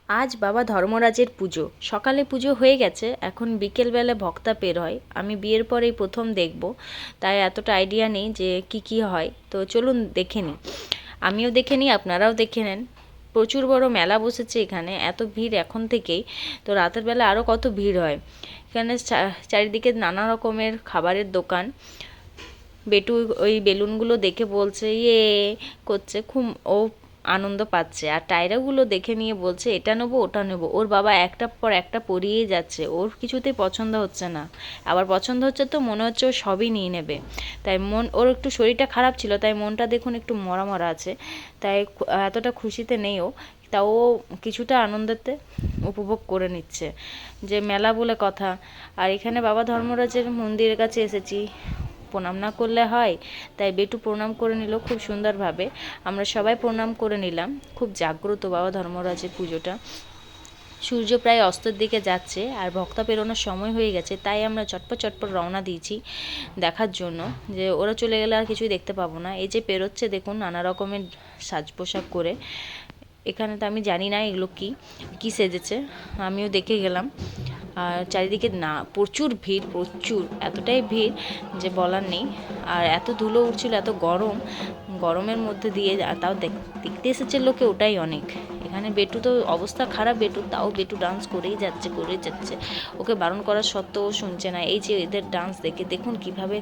আজ বাবা ধর্মরাজের পুজো। সকালে পুজো হয়ে গেছে, এখন বিকেলবেলা ভক্তা বের হয়। আমি বিয়ের পরেই প্রথম দেখব, তাই এতটা আইডিয়া নেই যে কি কি হয়। তো চলুন দেখে নিই, আমিও দেখে নিই, আপনারাও দেখে নেন। প্রচুর বড় মেলা বসেছে এখানে, এত ভিড় এখন থেকেই। তো রাতের বেলা আরও কত ভিড় হয়। এখানে চারিদিকে নানা রকমের খাবারের দোকান। বেটু ওই বেলুনগুলো দেখে বলছে ইয়ে করছে, খুব ও আনন্দ পাচ্ছে। আর টায়রাগুলো দেখে নিয়ে বলছে এটা নেবো ওটা নেবো। ওর বাবা একটার পর একটা পরিয়েই যাচ্ছে, ওর কিছুতেই পছন্দ হচ্ছে না। আবার পছন্দ হচ্ছে তো মনে হচ্ছে ও সবই নিয়ে নেবে। তাই ওর একটু শরীরটা খারাপ ছিল, তাই মনটা দেখুন একটু মরা মরা আছে। তাই এতটা খুশিতে নেই ও, তা ও কিছুটা আনন্দতে উপভোগ করে নিচ্ছে, যে মেলা বলে কথা। আর এখানে বাবা ধর্মরাজের মন্দিরের কাছে এসেছি, প্রণাম না করলে হয়, তাই বেটু প্রণাম করে নিল খুব সুন্দরভাবে। আমরা সবাই প্রণাম করে নিলাম। খুব জাগ্রত বাবা ধর্মরাজের পুজোটা। সূর্য প্রায় অস্তের দিকে যাচ্ছে আর ভক্তা পেরোনোর সময় হয়ে গেছে, তাই আমরা চটপট চটপট রওনা দিয়েছি দেখার জন্য, যে ওরা চলে গেলে আর কিছুই দেখতে পাবো না। এই যে পেরোচ্ছে দেখুন নানা রকমের সাজ পোশাক করে। এখানে তো আমি জানি না এগুলো কি কি সেজেছে, আমিও দেখে গেলাম। আর চারিদিকে না প্রচুর ভিড়, প্রচুর, এতটাই ভিড় যে বলার নেই। আর এত ধুলো উঠছিল, এত গরম, গরমের মধ্যে দিয়ে তাও দেখতে এসেছে লোকে, ওটাই অনেক। এখানে বেটু তো অবস্থা খারাপ, বেটু তাও বেটু ডান্স করেই যাচ্ছে। ওকে বারণ করার সত্ত্বেও ও শুনছে না। এই যে এদের ডান্স দেখে দেখুন কিভাবে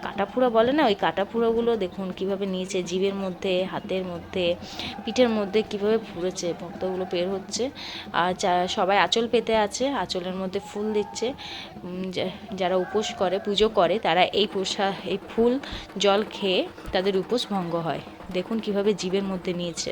কাটাফুড়া বলে না, ওই কাটাফুড়াগুলো দেখুন কিভাবে নিয়েছে, জিভের মধ্যে, হাতের মধ্যে, পিঠের মধ্যে কিভাবে ফুড়েছে। ভক্তগুলো বের হচ্ছে আর সবাই আঁচল পেতে আছে, আঁচলের মধ্যে ফুল দিচ্ছে। যারা উপোস করে, পুজো করে, তারা এই ফুল জল খেয়ে তাদের উপোস ভঙ্গ হয়। দেখুন কিভাবে জিভের মধ্যে নিয়েছে।